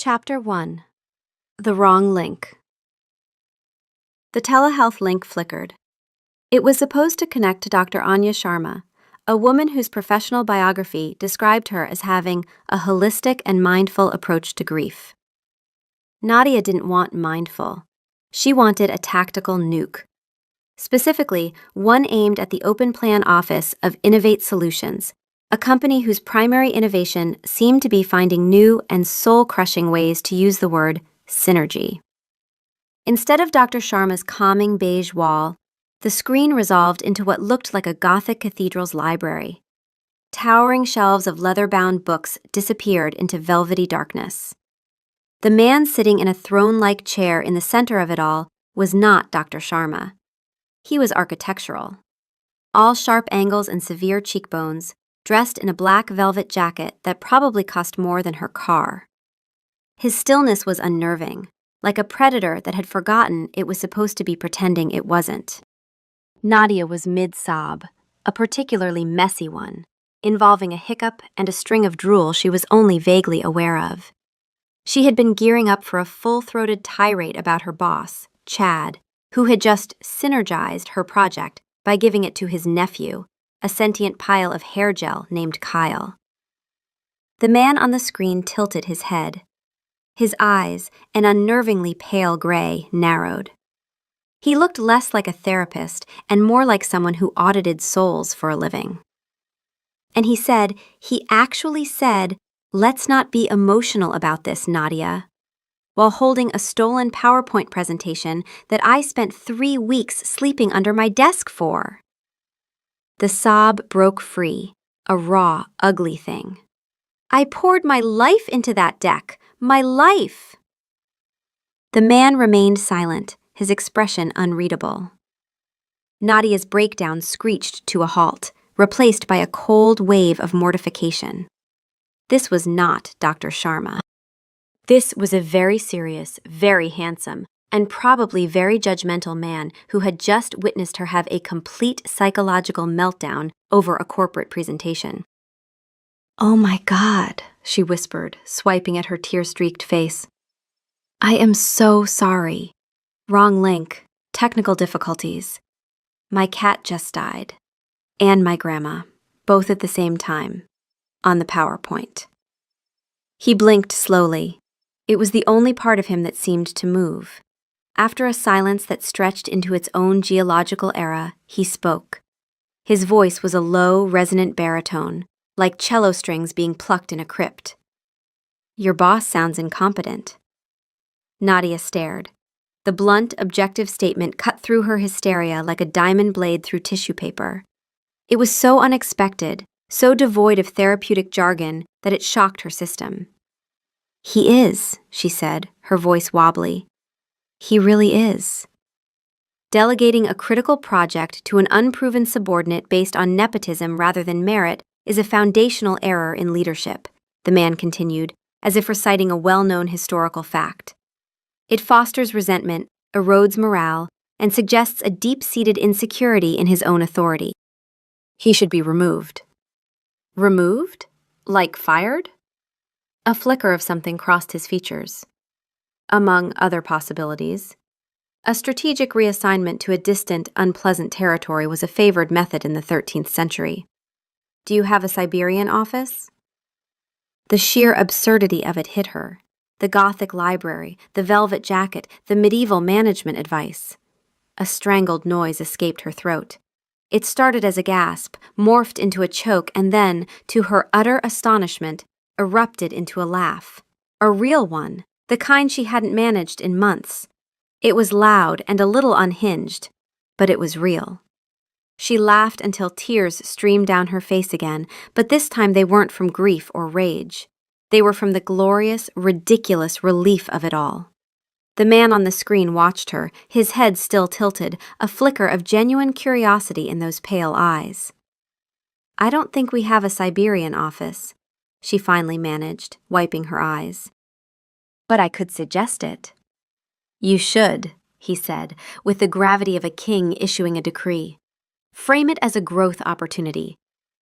Chapter 1. The Wrong Link. The telehealth link flickered. It was supposed to connect to Dr. Anya Sharma, a woman whose professional biography described her as having a holistic and mindful approach to grief. Nadia didn't want mindful. She wanted a tactical nuke. Specifically, one aimed at the open plan office of Innovate Solutions, a company whose primary innovation seemed to be finding new and soul-crushing ways to use the word synergy. Instead of Dr. Sharma's calming beige wall, the screen resolved into what looked like a Gothic cathedral's library. Towering shelves of leather-bound books disappeared into velvety darkness. The man sitting in a throne-like chair in the center of it all was not Dr. Sharma. He was architectural. All sharp angles and severe cheekbones, dressed in a black velvet jacket that probably cost more than her car. His stillness was unnerving, like a predator that had forgotten it was supposed to be pretending it wasn't. Nadia was mid-sob, a particularly messy one, involving a hiccup and a string of drool she was only vaguely aware of. She had been gearing up for a full-throated tirade about her boss, Chad, who had just synergized her project by giving it to his nephew, a sentient pile of hair gel named Kyle. The man on the screen tilted his head. His eyes, an unnervingly pale gray, narrowed. He looked less like a therapist and more like someone who audited souls for a living. And he actually said, "Let's not be emotional about this, Nadia," while holding a stolen PowerPoint presentation that I spent 3 weeks sleeping under my desk for. The sob broke free, a raw, ugly thing. I poured my life into that deck, my life. The man remained silent, his expression unreadable. Nadia's breakdown screeched to a halt, replaced by a cold wave of mortification. This was not Dr. Sharma. This was a very serious, very handsome, and probably very judgmental man who had just witnessed her have a complete psychological meltdown over a corporate presentation. "Oh my God," she whispered, swiping at her tear-streaked face. "I am so sorry. Wrong link, technical difficulties. My cat just died. And my grandma, both at the same time, on the PowerPoint." He blinked slowly. It was the only part of him that seemed to move. After a silence that stretched into its own geological era, he spoke. His voice was a low, resonant baritone, like cello strings being plucked in a crypt. "Your boss sounds incompetent." Nadia stared. The blunt, objective statement cut through her hysteria like a diamond blade through tissue paper. It was so unexpected, so devoid of therapeutic jargon that it shocked her system. "He is," she said, her voice wobbly. "He really is." Delegating a critical project to an unproven subordinate based on nepotism rather than merit is a foundational error in leadership, the man continued, as if reciting a well-known historical fact. It fosters resentment, erodes morale, and suggests a deep-seated insecurity in his own authority. He should be removed. Removed? Like fired? A flicker of something crossed his features. Among other possibilities, a strategic reassignment to a distant, unpleasant territory was a favored method in the 13th century. "Do you have a Siberian office?" The sheer absurdity of it hit her. The Gothic library, the velvet jacket, the medieval management advice. A strangled noise escaped her throat. It started as a gasp, morphed into a choke, and then, to her utter astonishment, erupted into a laugh. A real one, the kind she hadn't managed in months. It was loud and a little unhinged, but it was real. She laughed until tears streamed down her face again, but this time they weren't from grief or rage. They were from the glorious, ridiculous relief of it all. The man on the screen watched her, his head still tilted, a flicker of genuine curiosity in those pale eyes. "I don't think we have a Siberian office," she finally managed, wiping her eyes. "But I could suggest it." "You should," he said, with the gravity of a king issuing a decree. "Frame it as a growth opportunity.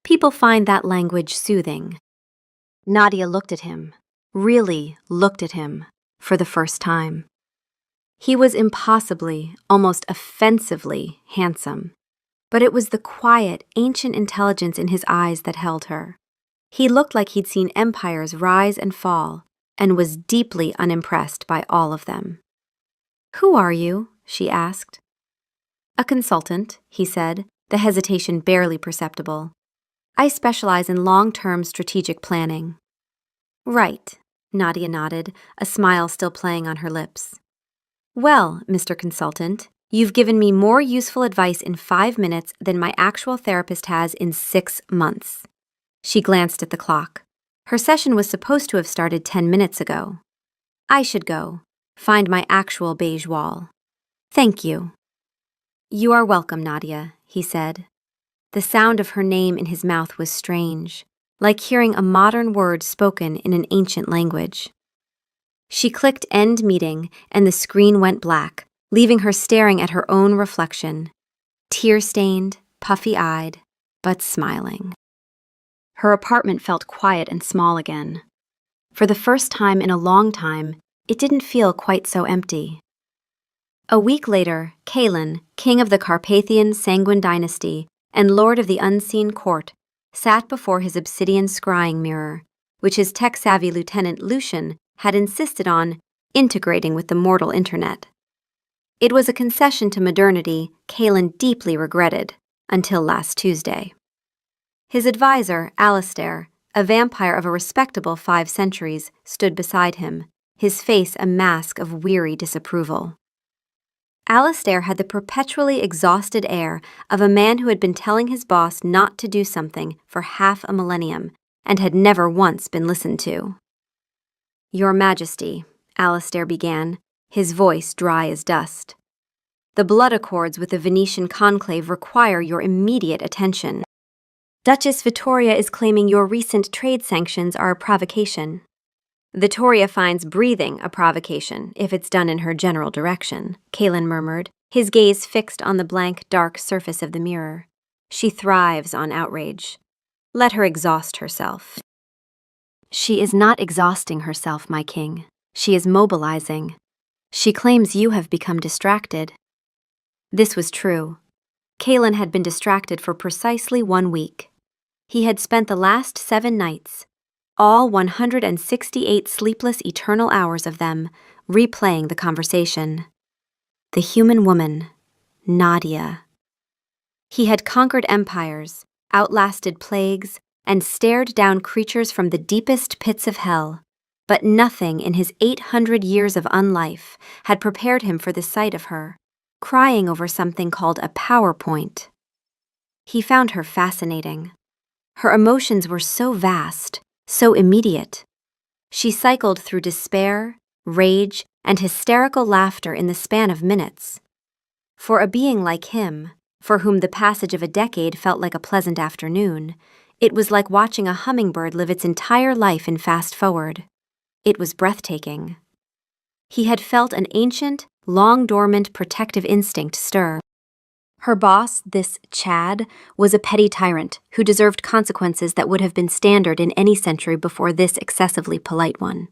People find that language soothing." Nadia looked at him. really looked at him for the first time. He was impossibly, almost offensively handsome, but it was the quiet, ancient intelligence in his eyes that held her. He looked like he'd seen empires rise and fall, and was deeply unimpressed by all of them. "Who are you?" she asked. "A consultant," he said, the hesitation barely perceptible. "I specialize in long-term strategic planning." "Right," Nadia nodded, a smile still playing on her lips. "Well, Mr. Consultant, you've given me more useful advice in 5 minutes than my actual therapist has in 6 months. She glanced at the clock. Her session was supposed to have started 10 minutes ago. "I should go. Find my actual beige wall." "Thank you." "You are welcome, Nadia," he said. The sound of her name in his mouth was strange, like hearing a modern word spoken in an ancient language. She clicked End Meeting, and the screen went black, leaving her staring at her own reflection, tear-stained, puffy-eyed, but smiling. Her apartment felt quiet and small again. For the first time in a long time, it didn't feel quite so empty. A week later, Kalen, king of the Carpathian Sanguine dynasty and lord of the unseen court, sat before his obsidian scrying mirror, which his tech-savvy lieutenant Lucian had insisted on integrating with the mortal internet. It was a concession to modernity Kalen deeply regretted until last Tuesday. His advisor, Alistair, a vampire of a respectable 5 centuries, stood beside him, his face a mask of weary disapproval. Alistair had the perpetually exhausted air of a man who had been telling his boss not to do something for half a millennium and had never once been listened to. "Your Majesty," Alistair began, his voice dry as dust. "The blood accords with the Venetian conclave require your immediate attention. Duchess Vittoria is claiming your recent trade sanctions are a provocation. Vittoria finds breathing a provocation if it's done in her general direction," Kalen murmured, his gaze fixed on the blank, dark surface of the mirror. "She thrives on outrage. Let her exhaust herself." "She is not exhausting herself, my king. She is mobilizing. She claims you have become distracted." This was true. Kalen had been distracted for precisely 1 week. He had spent the last 7 nights, all 168 sleepless eternal hours of them, replaying the conversation. The human woman, Nadia. He had conquered empires, outlasted plagues, and stared down creatures from the deepest pits of hell, but nothing in his 800 years of unlife had prepared him for the sight of her, crying over something called a PowerPoint. He found her fascinating. Her emotions were so vast, so immediate. She cycled through despair, rage, and hysterical laughter in the span of minutes. For a being like him, for whom the passage of a decade felt like a pleasant afternoon, it was like watching a hummingbird live its entire life in fast forward. It was breathtaking. He had felt an ancient, long-dormant protective instinct stir. Her boss, this Chad, was a petty tyrant who deserved consequences that would have been standard in any century before this excessively polite one.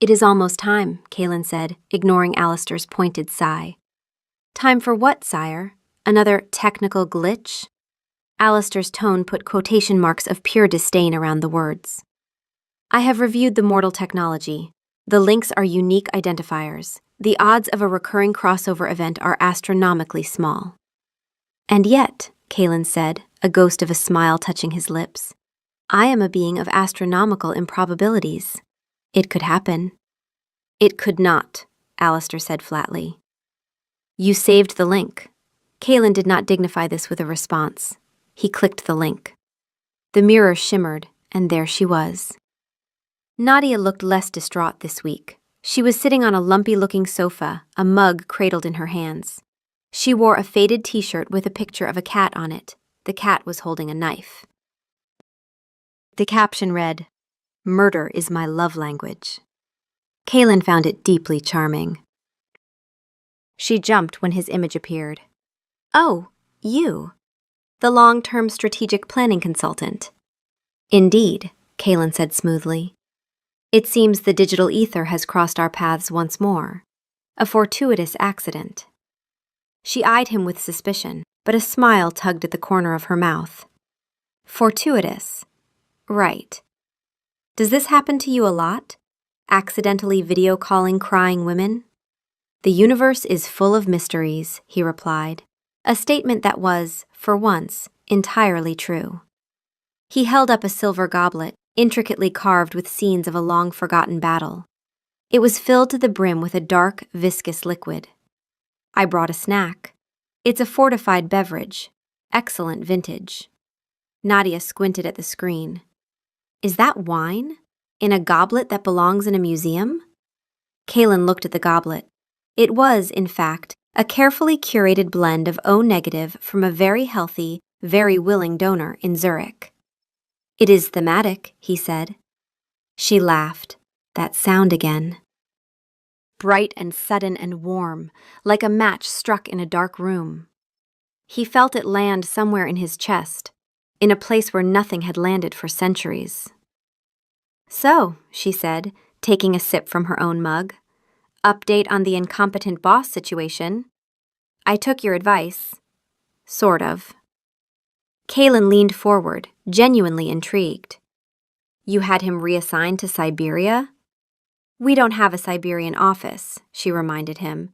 "It is almost time," Kalen said, ignoring Alistair's pointed sigh. "Time for what, sire? Another technical glitch?" Alistair's tone put quotation marks of pure disdain around the words. "I have reviewed the mortal technology. The links are unique identifiers. The odds of a recurring crossover event are astronomically small." "And yet," Kalen said, a ghost of a smile touching his lips, "I am a being of astronomical improbabilities. It could happen." "It could not," Alistair said flatly. "You saved the link." Kalen did not dignify this with a response. He clicked the link. The mirror shimmered, and there she was. Nadia looked less distraught this week. She was sitting on a lumpy-looking sofa, a mug cradled in her hands. She wore a faded t-shirt with a picture of a cat on it. The cat was holding a knife. The caption read, "Murder is my love language." Kalen found it deeply charming. She jumped when his image appeared. "Oh, you. The long-term strategic planning consultant." "Indeed," Kalen said smoothly. It seems the digital ether has crossed our paths once more. A fortuitous accident. She eyed him with suspicion, but a smile tugged at the corner of her mouth. Fortuitous. Right. Does this happen to you a lot? Accidentally video calling crying women? The universe is full of mysteries, he replied, a statement that was, for once, entirely true. He held up a silver goblet, intricately carved with scenes of a long-forgotten battle. It was filled to the brim with a dark, viscous liquid. I brought a snack. It's a fortified beverage. Excellent vintage. Nadia squinted at the screen. Is that wine? In a goblet that belongs in a museum? Kaylin looked at the goblet. It was, in fact, a carefully curated blend of O-negative from a very healthy, very willing donor in Zurich. It is thematic, he said. She laughed. That sound again. Bright and sudden and warm, like a match struck in a dark room. He felt it land somewhere in his chest, in a place where nothing had landed for centuries. So, she said, taking a sip from her own mug, update on the incompetent boss situation. I took your advice. Sort of. Kaylin leaned forward, genuinely intrigued. You had him reassigned to Siberia? We don't have a Siberian office, she reminded him.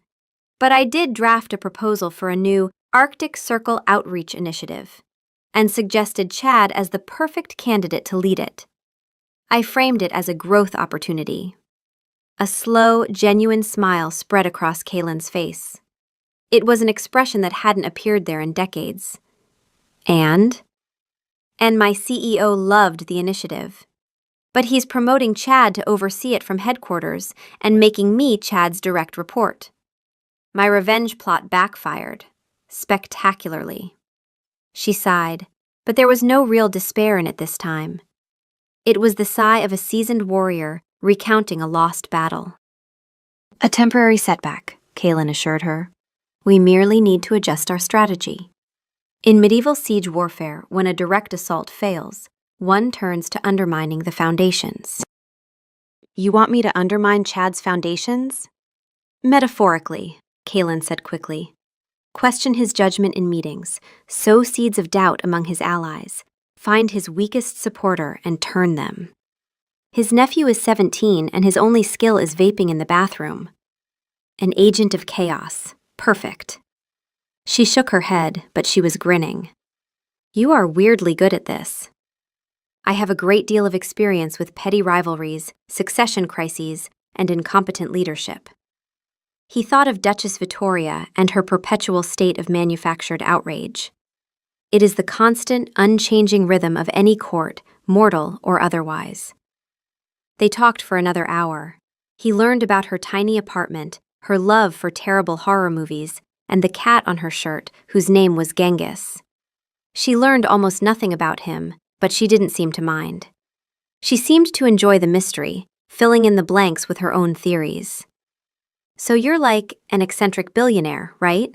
But I did draft a proposal for a new Arctic Circle outreach initiative, and suggested Chad as the perfect candidate to lead it. I framed it as a growth opportunity. A slow, genuine smile spread across Kaylin's face. It was an expression that hadn't appeared there in decades. And my CEO loved the initiative. But he's promoting Chad to oversee it from headquarters and making me Chad's direct report. My revenge plot backfired, spectacularly. She sighed, but there was no real despair in it this time. It was the sigh of a seasoned warrior recounting a lost battle. A temporary setback, Kaylin assured her. We merely need to adjust our strategy. In medieval siege warfare, when a direct assault fails, one turns to undermining the foundations. You want me to undermine Chad's foundations? Metaphorically, Kaylin said quickly. Question his judgment in meetings, sow seeds of doubt among his allies, find his weakest supporter and turn them. His nephew is 17 and his only skill is vaping in the bathroom. An agent of chaos. Perfect. She shook her head, but she was grinning. You are weirdly good at this. I have a great deal of experience with petty rivalries, succession crises, and incompetent leadership. He thought of Duchess Victoria and her perpetual state of manufactured outrage. It is the constant, unchanging rhythm of any court, mortal or otherwise. They talked for another hour. He learned about her tiny apartment, her love for terrible horror movies, and the cat on her shirt, whose name was Genghis. She learned almost nothing about him, but she didn't seem to mind. She seemed to enjoy the mystery, filling in the blanks with her own theories. So you're like an eccentric billionaire, right?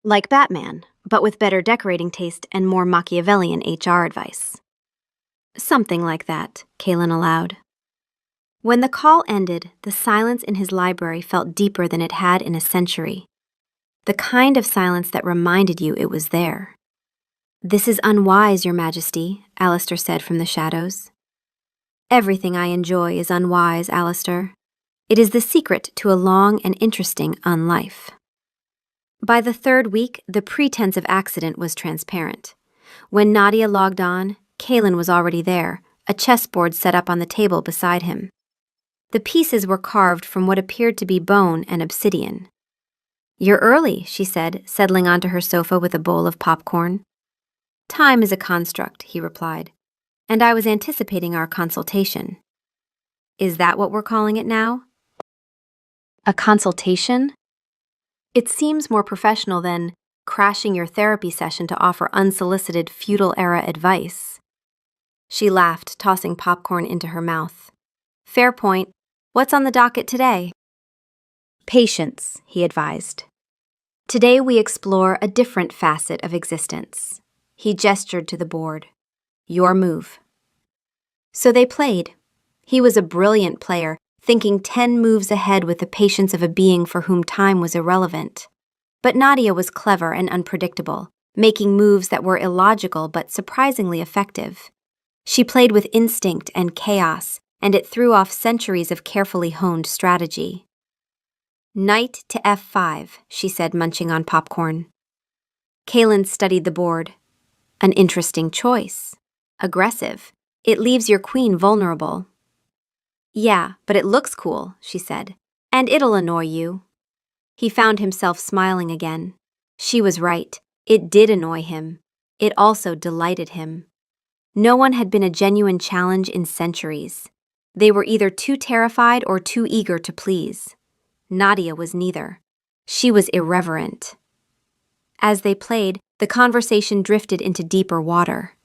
Like Batman, but with better decorating taste and more Machiavellian HR advice. Something like that, Kaylin allowed. When the call ended, the silence in his library felt deeper than it had in a century. The kind of silence that reminded you it was there. This is unwise, Your Majesty, Alistair said from the shadows. Everything I enjoy is unwise, Alistair. It is the secret to a long and interesting unlife. By the third week, the pretense of accident was transparent. When Nadia logged on, Kaylin was already there, a chessboard set up on the table beside him. The pieces were carved from what appeared to be bone and obsidian. You're early, she said, settling onto her sofa with a bowl of popcorn. Time is a construct, he replied, and I was anticipating our consultation. Is that what we're calling it now? A consultation? It seems more professional than crashing your therapy session to offer unsolicited feudal-era advice. She laughed, tossing popcorn into her mouth. Fair point. What's on the docket today? Patience, he advised. Today we explore a different facet of existence. He gestured to the board. Your move. So they played. He was a brilliant player, thinking 10 moves ahead with the patience of a being for whom time was irrelevant. But Nadia was clever and unpredictable, making moves that were illogical but surprisingly effective. She played with instinct and chaos, and it threw off centuries of carefully honed strategy. Knight to f5, she said, munching on popcorn. Kaylin studied the board. An interesting choice. Aggressive. It leaves your queen vulnerable. Yeah, but it looks cool, she said. And it'll annoy you. He found himself smiling again. She was right. It did annoy him. It also delighted him. No one had been a genuine challenge in centuries. They were either too terrified or too eager to please. Nadia was neither. She was irreverent. As they played, the conversation drifted into deeper water.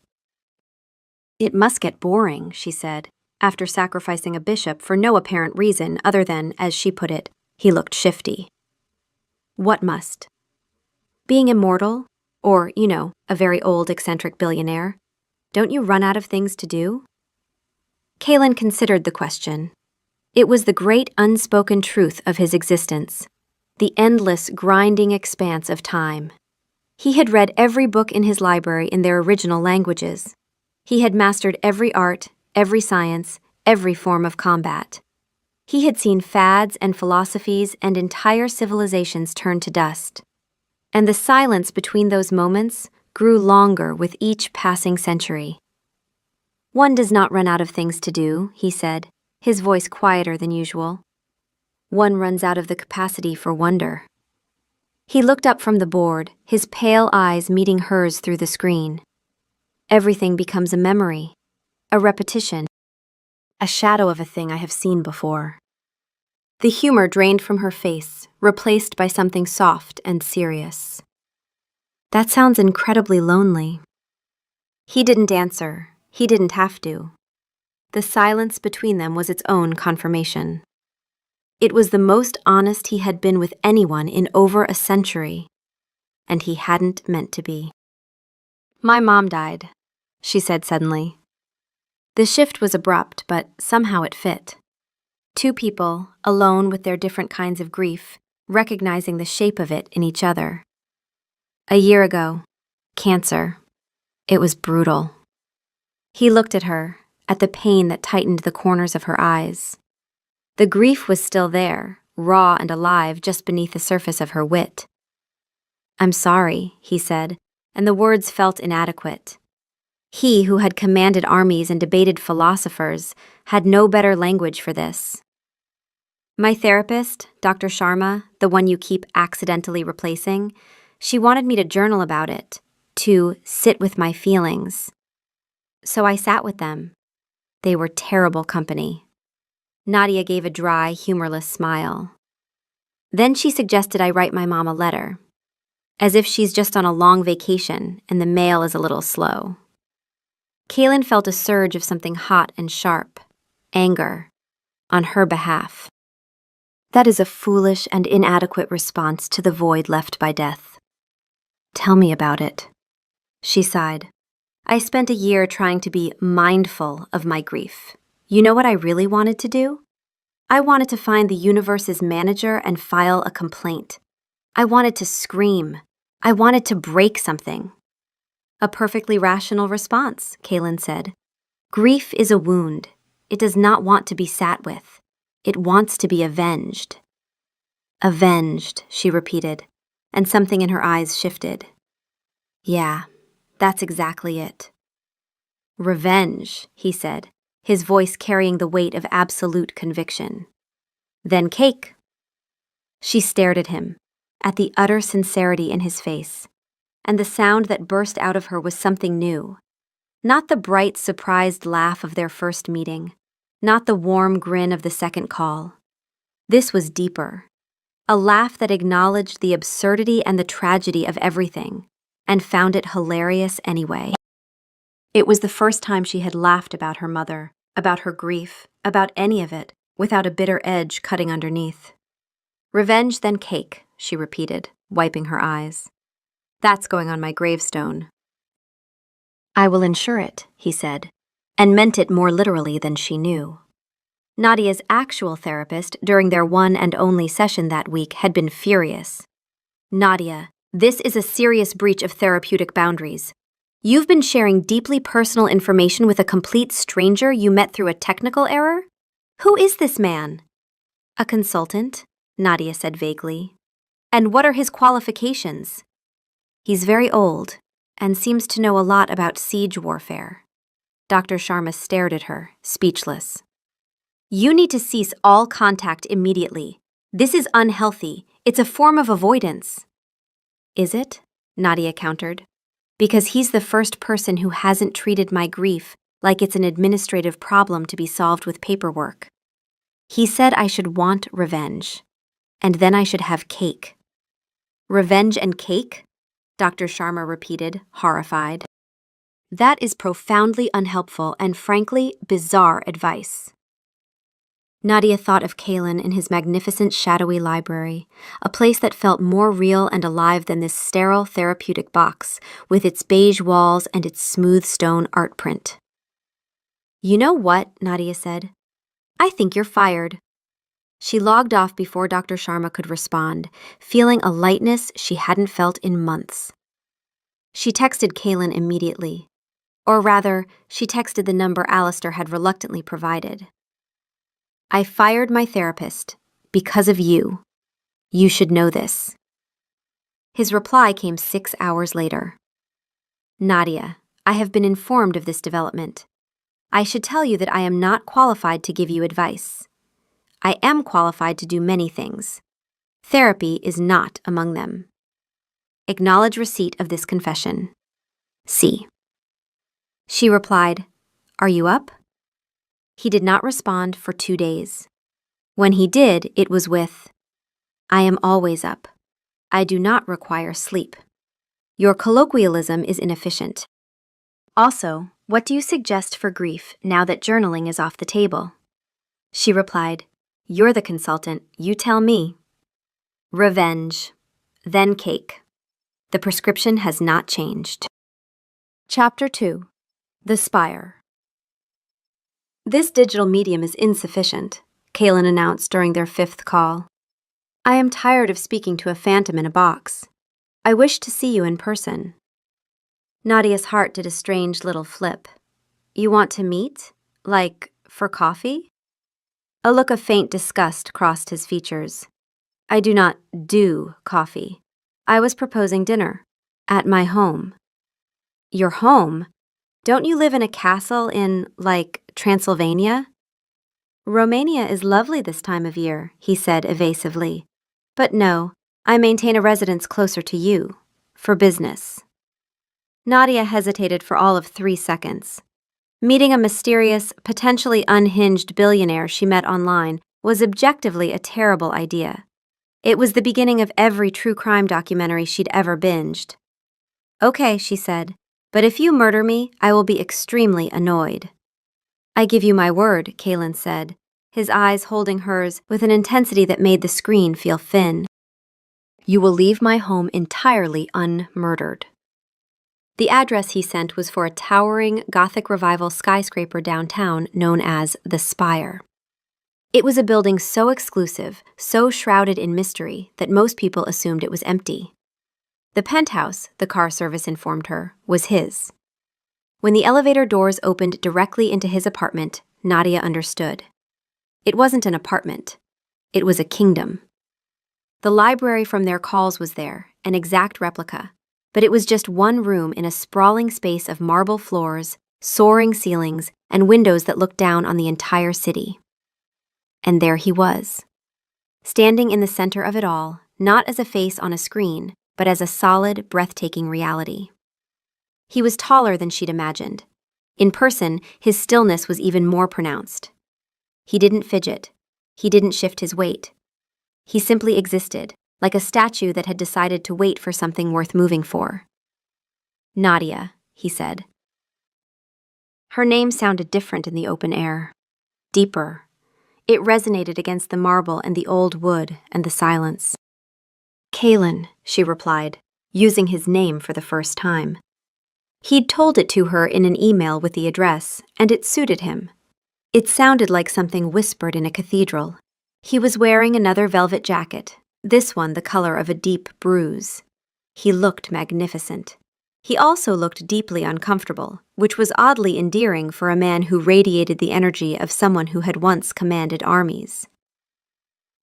It must get boring, she said, after sacrificing a bishop for no apparent reason other than, as she put it, he looked shifty. What must? Being immortal? Or, a very old eccentric billionaire? Don't you run out of things to do? Kaylin considered the question. It was the great unspoken truth of his existence, the endless grinding expanse of time. He had read every book in his library in their original languages. He had mastered every art, every science, every form of combat. He had seen fads and philosophies and entire civilizations turn to dust. And the silence between those moments grew longer with each passing century. One does not run out of things to do, he said, his voice quieter than usual. One runs out of the capacity for wonder. He looked up from the board, his pale eyes meeting hers through the screen. Everything becomes a memory, a repetition, a shadow of a thing I have seen before. The humor drained from her face, replaced by something soft and serious. That sounds incredibly lonely. He didn't answer. He didn't have to. The silence between them was its own confirmation. It was the most honest he had been with anyone in over a century, and he hadn't meant to be. My mom died, she said suddenly. The shift was abrupt, but somehow it fit. Two people, alone with their different kinds of grief, recognizing the shape of it in each other. A year ago, cancer. It was brutal. He looked at her, at the pain that tightened the corners of her eyes. The grief was still there, raw and alive just beneath the surface of her wit. I'm sorry, he said, and the words felt inadequate. He, who had commanded armies and debated philosophers, had no better language for this. My therapist, Dr. Sharma, the one you keep accidentally replacing, she wanted me to journal about it, to sit with my feelings. So I sat with them. They were terrible company. Nadia gave a dry, humorless smile. Then she suggested I write my mom a letter, as if she's just on a long vacation and the mail is a little slow. Kaylin felt a surge of something hot and sharp, anger, on her behalf. That is a foolish and inadequate response to the void left by death. Tell me about it, she sighed. I spent a year trying to be mindful of my grief. You know what I really wanted to do? I wanted to find the universe's manager and file a complaint. I wanted to scream. I wanted to break something. A perfectly rational response, Kaylin said. Grief is a wound. It does not want to be sat with. It wants to be avenged. Avenged, she repeated, and something in her eyes shifted. Yeah, that's exactly it. Revenge, he said, his voice carrying the weight of absolute conviction. Then cake. She stared at him, at the utter sincerity in his face, and the sound that burst out of her was something new. Not the bright, surprised laugh of their first meeting, not the warm grin of the second call. This was deeper, a laugh that acknowledged the absurdity and the tragedy of everything, and found it hilarious anyway. It was the first time she had laughed about her mother, about her grief, about any of it, without a bitter edge cutting underneath. Revenge, then cake, she repeated, wiping her eyes. That's going on my gravestone. I will ensure it, he said, and meant it more literally than she knew. Nadia's actual therapist during their one and only session that week had been furious. Nadia, this is a serious breach of therapeutic boundaries. You've been sharing deeply personal information with a complete stranger you met through a technical error? Who is this man? A consultant, Nadia said vaguely. And what are his qualifications? He's very old and seems to know a lot about siege warfare. Dr. Sharma stared at her, speechless. You need to cease all contact immediately. This is unhealthy. It's a form of avoidance. Is it? Nadia countered. Because he's the first person who hasn't treated my grief like it's an administrative problem to be solved with paperwork. He said I should want revenge, and then I should have cake. Revenge and cake? Dr. Sharma repeated, horrified. That is profoundly unhelpful and frankly bizarre advice. Nadia thought of Kalen in his magnificent shadowy library, a place that felt more real and alive than this sterile therapeutic box, with its beige walls and its smooth stone art print. You know what? Nadia said. I think you're fired. She logged off before Dr. Sharma could respond, feeling a lightness she hadn't felt in months. She texted Kalen immediately. Or rather, she texted the number Alistair had reluctantly provided. I fired my therapist because of you. You should know this. His reply came 6 hours later. Nadia, I have been informed of this development. I should tell you that I am not qualified to give you advice. I am qualified to do many things. Therapy is not among them. Acknowledge receipt of this confession. C. She replied, Are you up? He did not respond for 2 days. When he did, it was with, I am always up. I do not require sleep. Your colloquialism is inefficient. Also, what do you suggest for grief now that journaling is off the table? She replied, You're the consultant, you tell me. Revenge, then cake. The prescription has not changed. Chapter 2. The Spire. This digital medium is insufficient, Kalen announced during their 5th call. I am tired of speaking to a phantom in a box. I wish to see you in person. Nadia's heart did a strange little flip. You want to meet? Like, for coffee? A look of faint disgust crossed his features. I do not do coffee. I was proposing dinner. At my home. Your home? Don't you live in a castle in, like, Transylvania? Romania is lovely this time of year, he said evasively. But no, I maintain a residence closer to you. For business. Nadia hesitated for all of 3 seconds. Meeting a mysterious, potentially unhinged billionaire she met online was objectively a terrible idea. It was the beginning of every true crime documentary she'd ever binged. Okay, she said, but if you murder me, I will be extremely annoyed. I give you my word, Kalen said, his eyes holding hers with an intensity that made the screen feel thin. You will leave my home entirely unmurdered. The address he sent was for a towering Gothic Revival skyscraper downtown known as The Spire. It was a building so exclusive, so shrouded in mystery, that most people assumed it was empty. The penthouse, the car service informed her, was his. When the elevator doors opened directly into his apartment, Nadia understood. It wasn't an apartment. It was a kingdom. The library from their calls was there, an exact replica, but it was just one room in a sprawling space of marble floors, soaring ceilings, and windows that looked down on the entire city. And there he was, standing in the center of it all, not as a face on a screen, but as a solid, breathtaking reality. He was taller than she'd imagined. In person, his stillness was even more pronounced. He didn't fidget. He didn't shift his weight. He simply existed, like a statue that had decided to wait for something worth moving for. Nadia, he said. Her name sounded different in the open air. Deeper. It resonated against the marble and the old wood and the silence. Kalen, she replied, using his name for the first time. He'd told it to her in an email with the address, and it suited him. It sounded like something whispered in a cathedral. He was wearing another velvet jacket, this one the color of a deep bruise. He looked magnificent. He also looked deeply uncomfortable, which was oddly endearing for a man who radiated the energy of someone who had once commanded armies.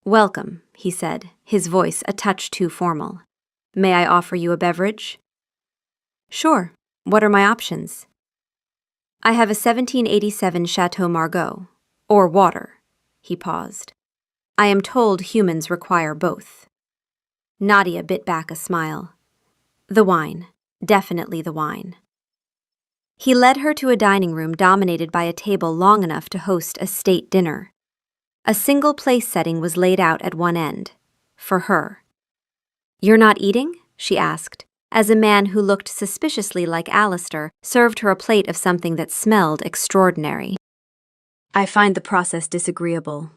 "Welcome," he said, his voice a touch too formal. "May I offer you a beverage?" "Sure. What are my options?" "I have a 1787 Chateau Margaux, or water." He paused. "I am told humans require both." Nadia bit back a smile. "The wine. Definitely the wine." He led her to a dining room dominated by a table long enough to host a state dinner. A single place setting was laid out at one end. For her. "You're not eating?" she asked, as a man who looked suspiciously like Alistair served her a plate of something that smelled extraordinary. "I find the process disagreeable,"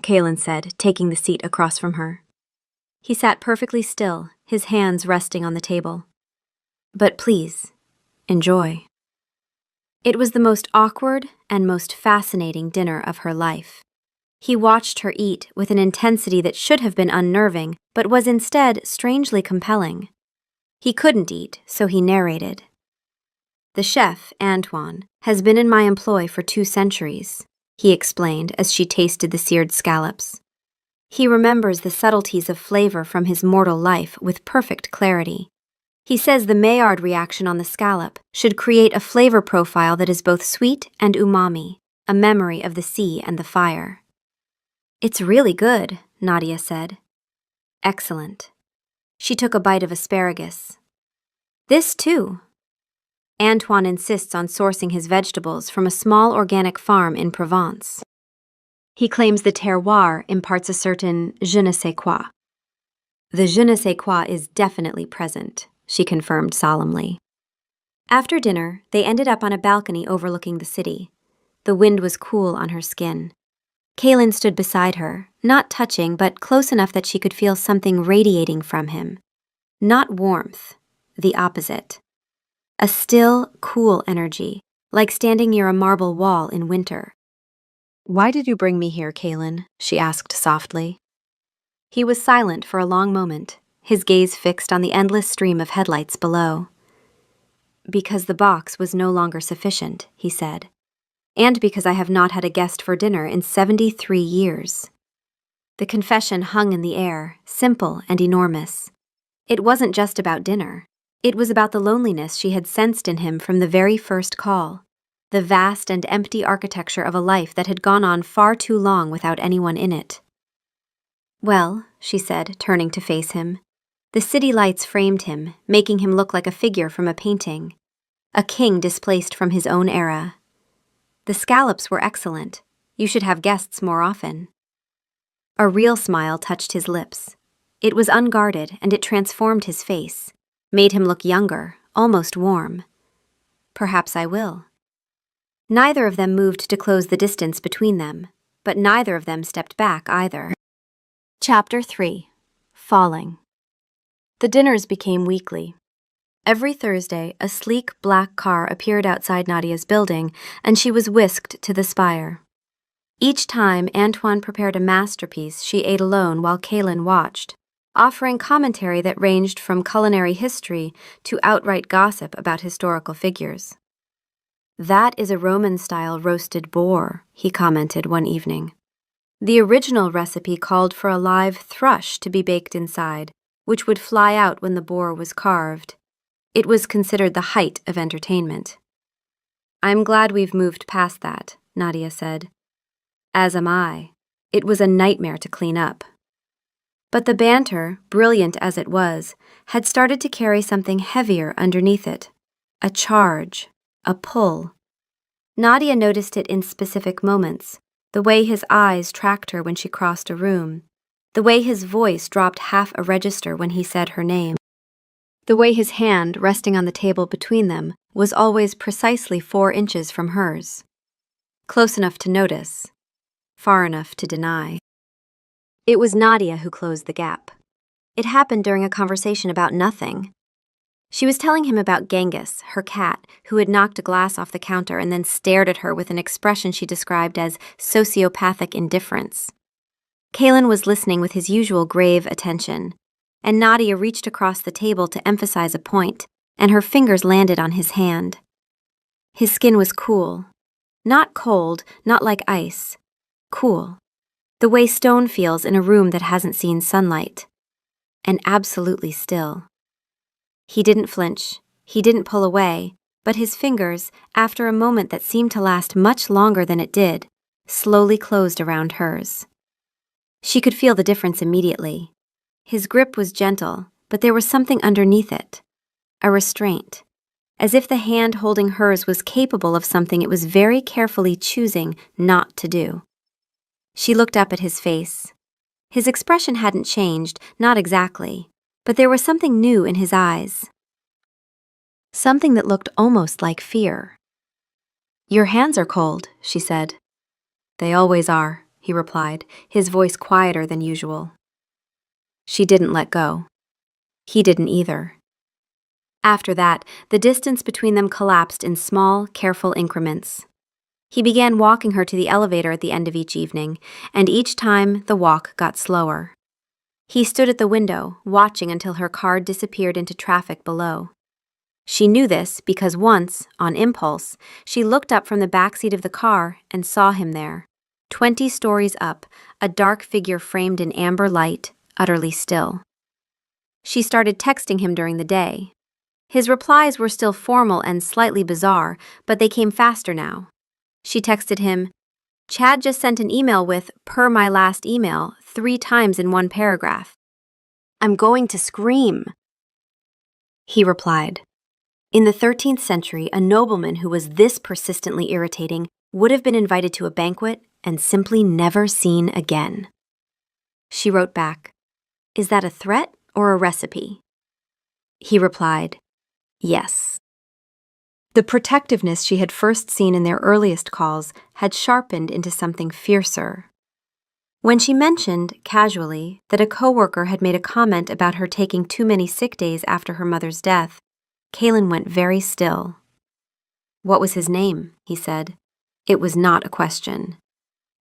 Kaelin said, taking the seat across from her. He sat perfectly still, his hands resting on the table. "But please, enjoy." It was the most awkward and most fascinating dinner of her life. He watched her eat with an intensity that should have been unnerving, but was instead strangely compelling. He couldn't eat, so he narrated. "The chef, Antoine, has been in my employ for 2 centuries, he explained as she tasted the seared scallops. He remembers the subtleties of flavor from his mortal life with perfect clarity. He says the Maillard reaction on the scallop should create a flavor profile that is both sweet and umami, a memory of the sea and the fire." "It's really good," Nadia said. "Excellent." She took a bite of asparagus. "This too." Antoine insists on sourcing his vegetables from a small organic farm in Provence. He claims the terroir imparts a certain je ne sais quoi. "The je ne sais quoi is definitely present," she confirmed solemnly. After dinner, they ended up on a balcony overlooking the city. The wind was cool on her skin. Kaelin stood beside her, not touching but close enough that she could feel something radiating from him. Not warmth, the opposite. A still, cool energy, like standing near a marble wall in winter. "Why did you bring me here, Kaelin?" she asked softly. He was silent for a long moment, his gaze fixed on the endless stream of headlights below. "Because the box was no longer sufficient," he said. "And because I have not had a guest for dinner in 73 years. The confession hung in the air, simple and enormous. It wasn't just about dinner. It was about the loneliness she had sensed in him from the very first call, the vast and empty architecture of a life that had gone on far too long without anyone in it. "Well," she said, turning to face him. The city lights framed him, making him look like a figure from a painting, a king displaced from his own era. "The scallops were excellent. You should have guests more often." A real smile touched his lips. It was unguarded, and it transformed his face, made him look younger, almost warm. "Perhaps I will." Neither of them moved to close the distance between them, but neither of them stepped back either. Chapter 3. Falling. The dinners became weekly. Every Thursday, a sleek black car appeared outside Nadia's building, and she was whisked to the spire. Each time, Antoine prepared a masterpiece she ate alone while Kaelin watched, offering commentary that ranged from culinary history to outright gossip about historical figures. "That is a Roman-style roasted boar," he commented one evening. "The original recipe called for a live thrush to be baked inside, which would fly out when the boar was carved. It was considered the height of entertainment." "I'm glad we've moved past that," Nadia said. "As am I. It was a nightmare to clean up." But the banter, brilliant as it was, had started to carry something heavier underneath it. A charge, a pull. Nadia noticed it in specific moments, the way his eyes tracked her when she crossed a room, the way his voice dropped half a register when he said her name, the way his hand, resting on the table between them, was always precisely 4 inches from hers. Close enough to notice, far enough to deny. It was Nadia who closed the gap. It happened during a conversation about nothing. She was telling him about Genghis, her cat, who had knocked a glass off the counter and then stared at her with an expression she described as sociopathic indifference. Kalen was listening with his usual grave attention, and Nadia reached across the table to emphasize a point, and her fingers landed on his hand. His skin was cool. Not cold, not like ice. Cool. The way stone feels in a room that hasn't seen sunlight. And absolutely still. He didn't flinch. He didn't pull away, but his fingers, after a moment that seemed to last much longer than it did, slowly closed around hers. She could feel the difference immediately. His grip was gentle, but there was something underneath it. A restraint. As if the hand holding hers was capable of something it was very carefully choosing not to do. She looked up at his face. His expression hadn't changed, not exactly, but there was something new in his eyes. Something that looked almost like fear. "Your hands are cold," she said. "They always are," he replied, his voice quieter than usual. She didn't let go. He didn't either. After that, the distance between them collapsed in small, careful increments. He began walking her to the elevator at the end of each evening, and each time the walk got slower. He stood at the window, watching until her car disappeared into traffic below. She knew this because once, on impulse, she looked up from the backseat of the car and saw him there, 20 stories up, a dark figure framed in amber light, utterly still. She started texting him during the day. His replies were still formal and slightly bizarre, but they came faster now. She texted him, "Chad just sent an email with, per my last email, 3 times in one paragraph. I'm going to scream." He replied. In the 13th century, a nobleman who was this persistently irritating would have been invited to a banquet and simply never seen again. She wrote back, "Is that a threat or a recipe?" He replied, "Yes." The protectiveness she had first seen in their earliest calls had sharpened into something fiercer. When she mentioned, casually, that a coworker had made a comment about her taking too many sick days after her mother's death, Kalen went very still. "What was his name?" he said. It was not a question.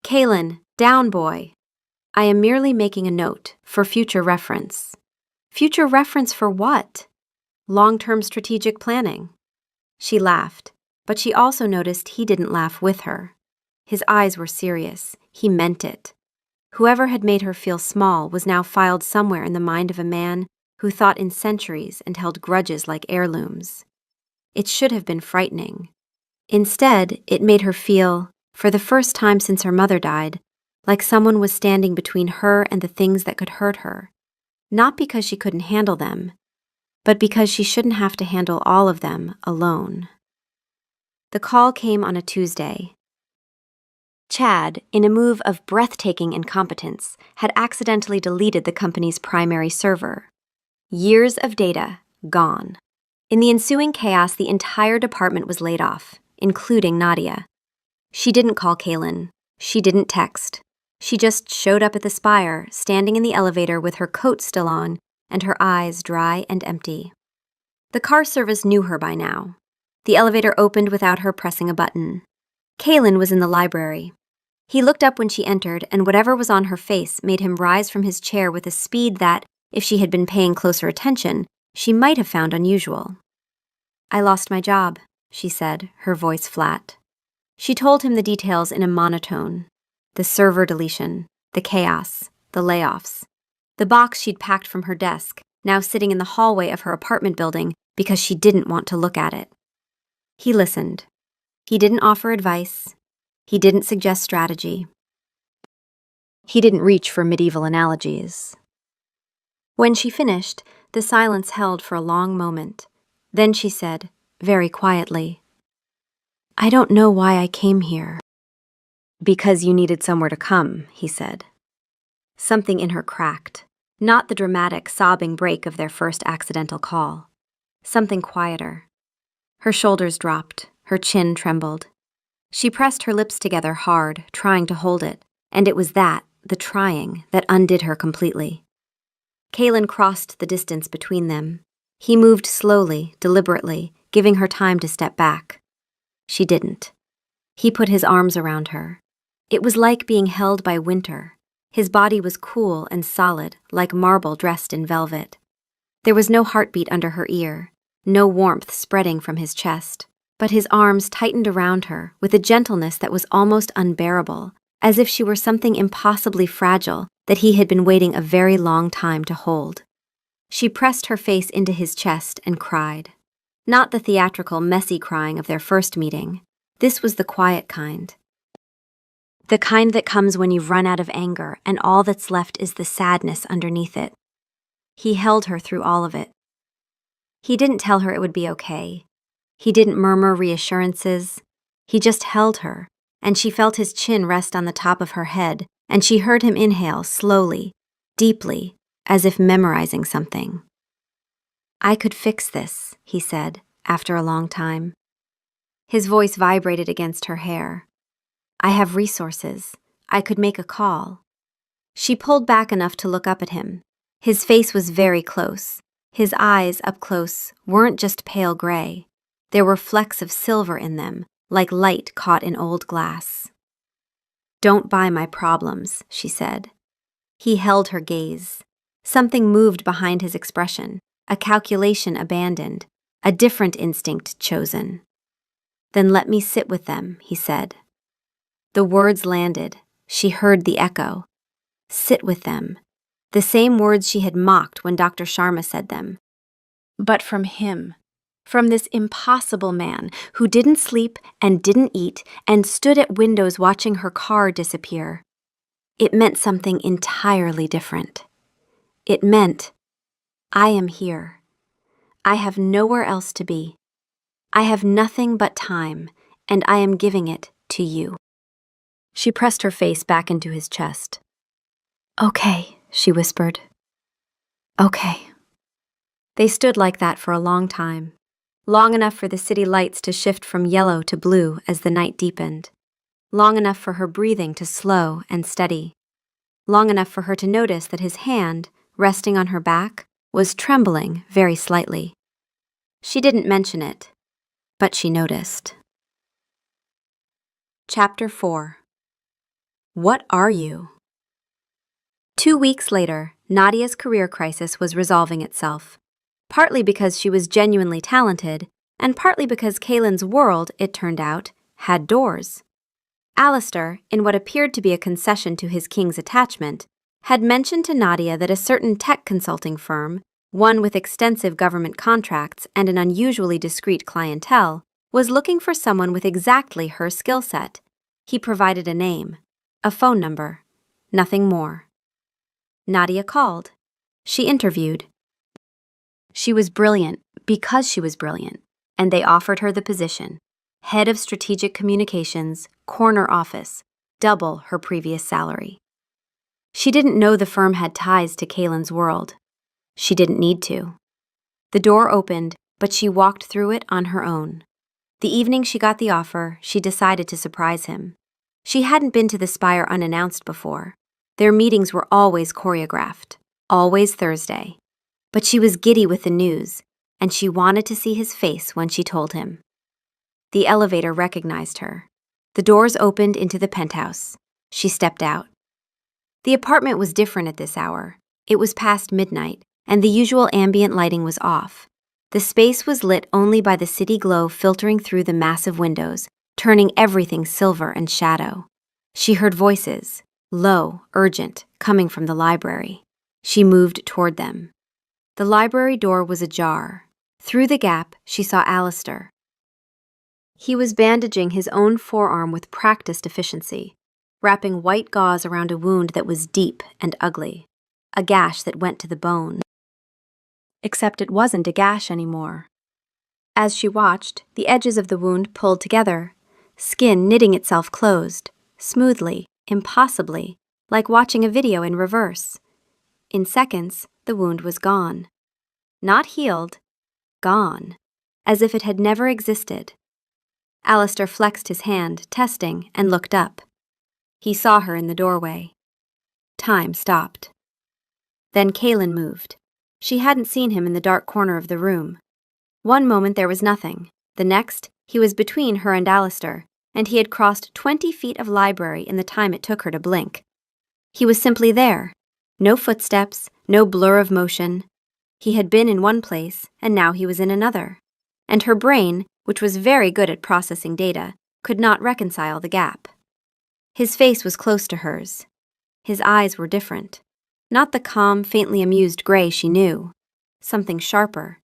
"Kalen, down boy. I am merely making a note, for future reference." Future reference for what? Long-term strategic planning. She laughed, but she also noticed he didn't laugh with her. His eyes were serious. He meant it. Whoever had made her feel small was now filed somewhere in the mind of a man who thought in centuries and held grudges like heirlooms. It should have been frightening. Instead, it made her feel, for the first time since her mother died, like someone was standing between her and the things that could hurt her. Not because she couldn't handle them, but because she shouldn't have to handle all of them alone. The call came on a Tuesday. Chad, in a move of breathtaking incompetence, had accidentally deleted the company's primary server. Years of data gone. In the ensuing chaos, the entire department was laid off, including Nadia. She didn't call Kalen. She didn't text. She just showed up at the Spire, standing in the elevator with her coat still on and her eyes dry and empty. The car service knew her by now. The elevator opened without her pressing a button. Kalen was in the library. He looked up when she entered, and whatever was on her face made him rise from his chair with a speed that, if she had been paying closer attention, she might have found unusual. "I lost my job," she said, her voice flat. She told him the details in a monotone. The server deletion, the chaos, the layoffs. The box she'd packed from her desk, now sitting in the hallway of her apartment building because she didn't want to look at it. He listened. He didn't offer advice. He didn't suggest strategy. He didn't reach for medieval analogies. When she finished, the silence held for a long moment. Then she said, very quietly, "I don't know why I came here." "Because you needed somewhere to come," he said. Something in her cracked. Not the dramatic, sobbing break of their first accidental call. Something quieter. Her shoulders dropped. Her chin trembled. She pressed her lips together hard, trying to hold it, and it was that, the trying, that undid her completely. Kalen crossed the distance between them. He moved slowly, deliberately, giving her time to step back. She didn't. He put his arms around her. It was like being held by winter. His body was cool and solid, like marble dressed in velvet. There was no heartbeat under her ear, no warmth spreading from his chest, but his arms tightened around her with a gentleness that was almost unbearable, as if she were something impossibly fragile that he had been waiting a very long time to hold. She pressed her face into his chest and cried. Not the theatrical, messy crying of their first meeting. This was the quiet kind. The kind that comes when you've run out of anger and all that's left is the sadness underneath it. He held her through all of it. He didn't tell her it would be okay. He didn't murmur reassurances. He just held her, and she felt his chin rest on the top of her head, and she heard him inhale slowly, deeply, as if memorizing something. "I could fix this," he said, after a long time. His voice vibrated against her hair. "I have resources. I could make a call." She pulled back enough to look up at him. His face was very close. His eyes, up close, weren't just pale gray. There were flecks of silver in them, like light caught in old glass. "Don't buy my problems," she said. He held her gaze. Something moved behind his expression, a calculation abandoned, a different instinct chosen. "Then let me sit with them," he said. The words landed. She heard the echo. Sit with them. The same words she had mocked when Dr. Sharma said them. But from him. From this impossible man who didn't sleep and didn't eat and stood at windows watching her car disappear. It meant something entirely different. It meant, I am here. I have nowhere else to be. I have nothing but time, and I am giving it to you. She pressed her face back into his chest. "Okay," she whispered. "Okay." They stood like that for a long time, long enough for the city lights to shift from yellow to blue as the night deepened, long enough for her breathing to slow and steady, long enough for her to notice that his hand, resting on her back, was trembling very slightly. She didn't mention it, but she noticed. Chapter 4. What are you? 2 weeks later, Nadia's career crisis was resolving itself, partly because she was genuinely talented, and partly because Kaylin's world, it turned out, had doors. Alistair, in what appeared to be a concession to his king's attachment, had mentioned to Nadia that a certain tech consulting firm, one with extensive government contracts and an unusually discreet clientele, was looking for someone with exactly her skill set. He provided a name, a phone number, nothing more. Nadia called. She interviewed. She was brilliant because she was brilliant, and they offered her the position. Head of Strategic Communications, corner office, double her previous salary. She didn't know the firm had ties to Kaylin's world. She didn't need to. The door opened, but she walked through it on her own. The evening she got the offer, she decided to surprise him. She hadn't been to the Spire unannounced before. Their meetings were always choreographed, always Thursday. But she was giddy with the news, and she wanted to see his face when she told him. The elevator recognized her. The doors opened into the penthouse. She stepped out. The apartment was different at this hour. It was past midnight, and the usual ambient lighting was off. The space was lit only by the city glow filtering through the massive windows, turning everything silver and shadow. She heard voices, low, urgent, coming from the library. She moved toward them. The library door was ajar. Through the gap, she saw Alistair. He was bandaging his own forearm with practiced efficiency, wrapping white gauze around a wound that was deep and ugly, a gash that went to the bone. Except it wasn't a gash anymore. As she watched, the edges of the wound pulled together, skin knitting itself closed, smoothly, impossibly, like watching a video in reverse. In seconds, the wound was gone. Not healed, gone, as if it had never existed. Alistair flexed his hand, testing, and looked up. He saw her in the doorway. Time stopped. Then Kaylin moved. She hadn't seen him in the dark corner of the room. One moment there was nothing. The next, he was between her and Alistair, and he had crossed 20 feet of library in the time it took her to blink. He was simply there. No footsteps, no blur of motion. He had been in one place, and now he was in another. And her brain, which was very good at processing data, could not reconcile the gap. His face was close to hers. His eyes were different. Not the calm, faintly amused gray she knew. Something sharper.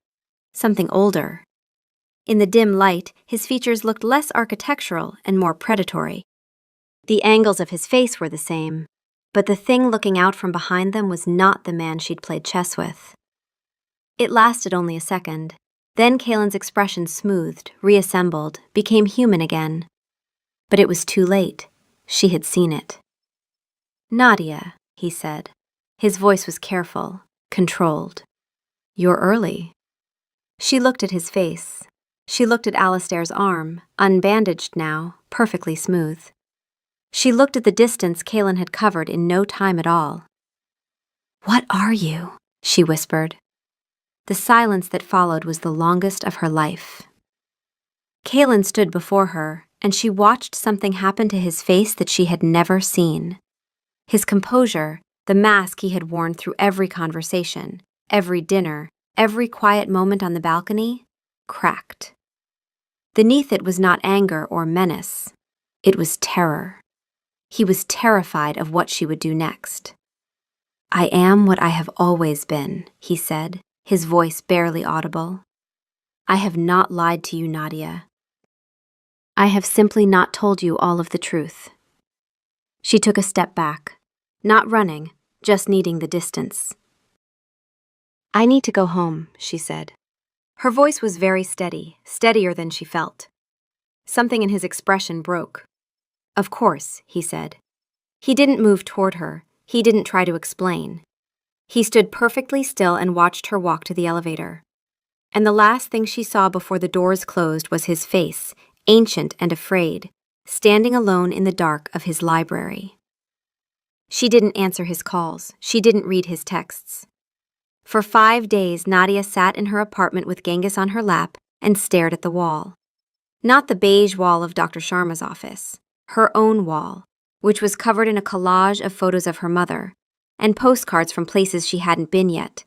Something older. In the dim light, his features looked less architectural and more predatory. The angles of his face were the same, but the thing looking out from behind them was not the man she'd played chess with. It lasted only a second. Then Kaylin's expression smoothed, reassembled, became human again. But it was too late. She had seen it. "Nadia," he said. His voice was careful, controlled. "You're early." She looked at his face. She looked at Alistair's arm, unbandaged now, perfectly smooth. She looked at the distance Kaylin had covered in no time at all. "What are you?" she whispered. The silence that followed was the longest of her life. Kaylin stood before her, and she watched something happen to his face that she had never seen. His composure, the mask he had worn through every conversation, every dinner, every quiet moment on the balcony, cracked. Beneath it was not anger or menace. It was terror. He was terrified of what she would do next. "I am what I have always been," he said, his voice barely audible. "I have not lied to you, Nadia. I have simply not told you all of the truth." She took a step back, not running, just needing the distance. "I need to go home," she said. Her voice was very steady, steadier than she felt. Something in his expression broke. "Of course," he said. He didn't move toward her. He didn't try to explain. He stood perfectly still and watched her walk to the elevator. And the last thing she saw before the doors closed was his face, ancient and afraid, standing alone in the dark of his library. She didn't answer his calls. She didn't read his texts. For 5 days, Nadia sat in her apartment with Genghis on her lap and stared at the wall. Not the beige wall of Dr. Sharma's office, her own wall, which was covered in a collage of photos of her mother, and postcards from places she hadn't been yet,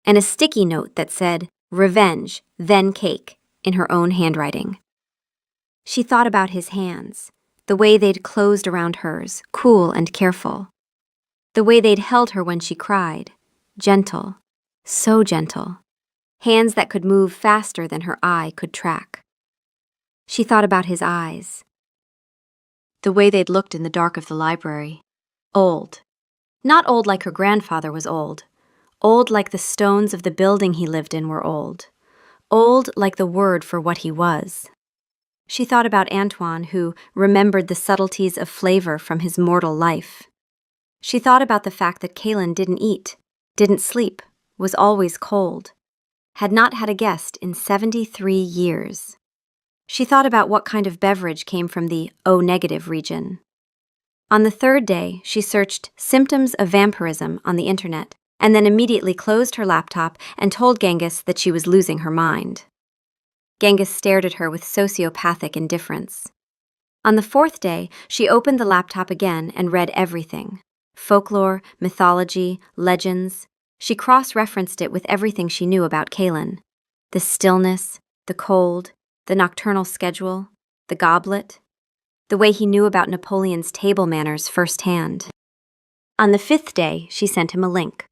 and a sticky note that said, "Revenge, then cake," in her own handwriting. She thought about his hands, the way they'd closed around hers, cool and careful. The way they'd held her when she cried, gentle, so gentle. Hands that could move faster than her eye could track. She thought about his eyes. The way they'd looked in the dark of the library. Old. Not old like her grandfather was old. Old like the stones of the building he lived in were old. Old like the word for what he was. She thought about Antoine, who remembered the subtleties of flavor from his mortal life. She thought about the fact that Kaylin didn't eat, didn't sleep, was always cold, had not had a guest in 73 years. She thought about what kind of beverage came from the O-negative region. On the 3rd day, she searched symptoms of vampirism on the internet, and then immediately closed her laptop and told Genghis that she was losing her mind. Genghis stared at her with sociopathic indifference. On the 4th day, she opened the laptop again and read everything. Folklore, mythology, legends. She cross-referenced it with everything she knew about Kaylin. The stillness, the cold, the nocturnal schedule, the goblet, the way he knew about Napoleon's table manners firsthand. On the 5th day, she sent him a link.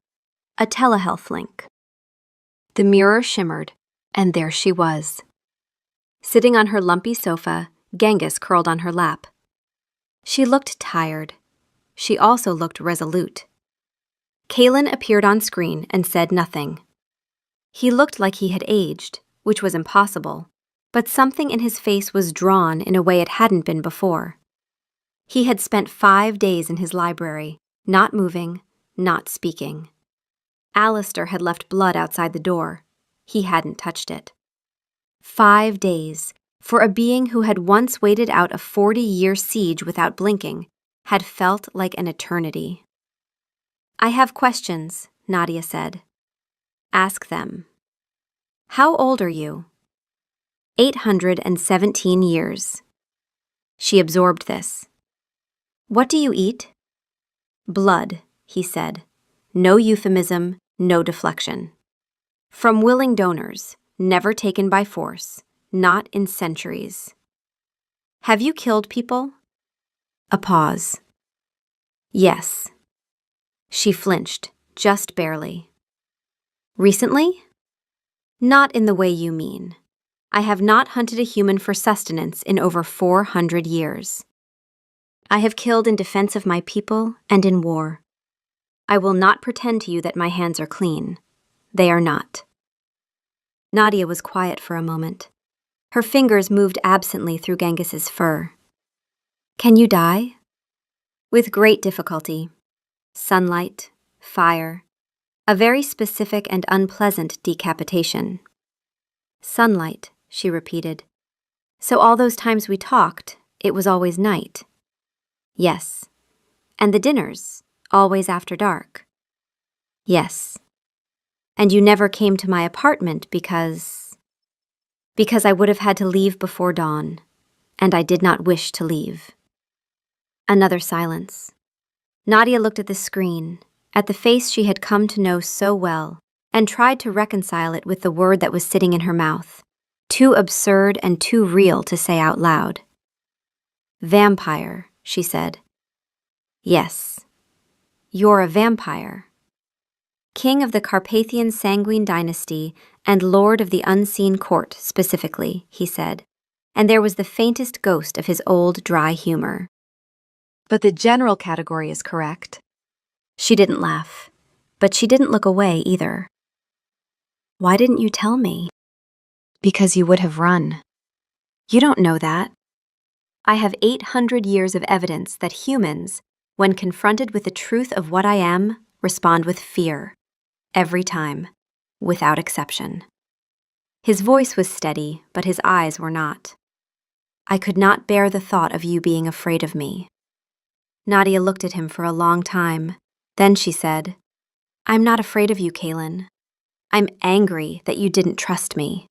A telehealth link. The mirror shimmered, and there she was. Sitting on her lumpy sofa, Genghis curled on her lap. She looked tired. She also looked resolute. Kaylin appeared on screen and said nothing. He looked like he had aged, which was impossible, but something in his face was drawn in a way it hadn't been before. He had spent 5 days in his library, not moving, not speaking. Alistair had left blood outside the door. He hadn't touched it. 5 days, for a being who had once waited out a 40-year siege without blinking, had felt like an eternity. "I have questions," Nadia said. Ask them. How old are you? 817 years. She absorbed this. What do you eat? Blood, he said. No euphemism, no deflection. From willing donors, never taken by force, not in centuries. Have you killed people? A pause. Yes. She flinched, just barely. Recently? Not in the way you mean. I have not hunted a human for sustenance in over 400 years. I have killed in defense of my people and in war. I will not pretend to you that my hands are clean. They are not. Nadia was quiet for a moment. Her fingers moved absently through Genghis's fur. Can you die? With great difficulty. Sunlight, fire, a very specific and unpleasant decapitation. Sunlight, she repeated. So all those times we talked, it was always night. Yes. And the dinners, always after dark. Yes. And you never came to my apartment because I would have had to leave before dawn, and I did not wish to leave. Another silence. Nadia looked at the screen, at the face she had come to know so well, and tried to reconcile it with the word that was sitting in her mouth, too absurd and too real to say out loud. Vampire, she said. Yes. You're a vampire. King of the Carpathian Sanguine dynasty and lord of the unseen court specifically, he said, and there was the faintest ghost of his old dry humor. But the general category is correct. She didn't laugh, but she didn't look away either. Why didn't you tell me? Because you would have run. You don't know that. I have 800 years of evidence that humans, when confronted with the truth of what I am, respond with fear. Every time, without exception. His voice was steady, but his eyes were not. I could not bear the thought of you being afraid of me. Nadia looked at him for a long time. Then she said, I'm not afraid of you, Kaylin. I'm angry that you didn't trust me.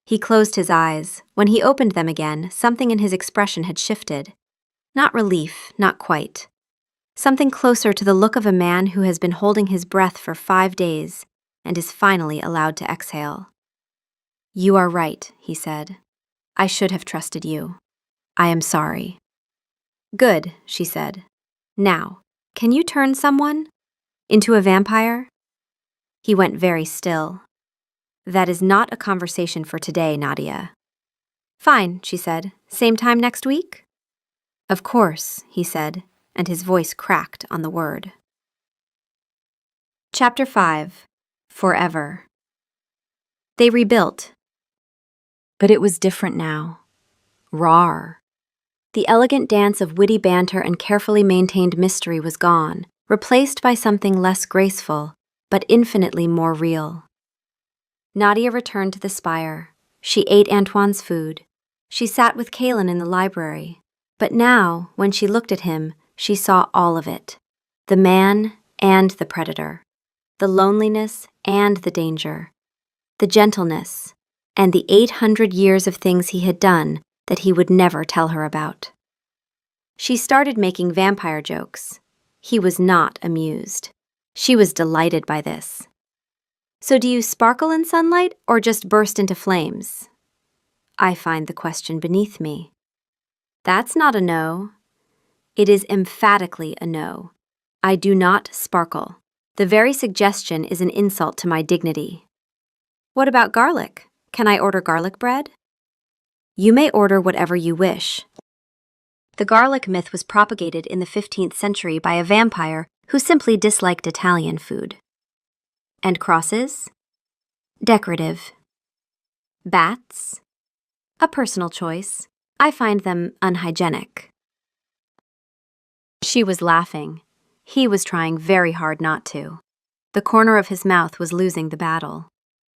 He closed his eyes. When he opened them again, something in his expression had shifted. Not relief, not quite. Something closer to the look of a man who has been holding his breath for 5 days and is finally allowed to exhale. You are right, he said. I should have trusted you. I am sorry. Good, she said. Now, can you turn someone into a vampire? He went very still. That is not a conversation for today, Nadia. Fine, she said. Same time next week? Of course, he said, and his voice cracked on the word. Chapter 5. Forever. They rebuilt. But it was different now. Rawr. The elegant dance of witty banter and carefully maintained mystery was gone, replaced by something less graceful, but infinitely more real. Nadia returned to the spire. She ate Antoine's food. She sat with Kaylin in the library. But now, when she looked at him, she saw all of it. The man and the predator. The loneliness and the danger. The gentleness and the 800 years of things he had done that he would never tell her about. She started making vampire jokes. He was not amused. She was delighted by this. So do you sparkle in sunlight or just burst into flames? I find the question beneath me. That's not a no. It is emphatically a no. I do not sparkle. The very suggestion is an insult to my dignity. What about garlic? Can I order garlic bread? You may order whatever you wish. The garlic myth was propagated in the 15th century by a vampire who simply disliked Italian food. And crosses? Decorative. Bats? A personal choice. I find them unhygienic. She was laughing. He was trying very hard not to. The corner of his mouth was losing the battle.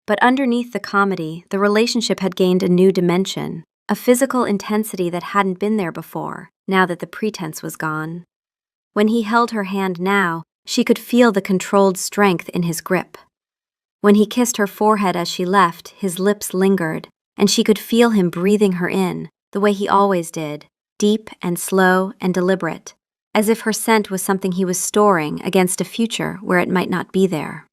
But underneath the comedy, the relationship had gained a new dimension, a physical intensity that hadn't been there before, now that the pretense was gone. When he held her hand now, she could feel the controlled strength in his grip. When he kissed her forehead as she left, his lips lingered, and she could feel him breathing her in, the way he always did, deep and slow and deliberate, as if her scent was something he was storing against a future where it might not be there.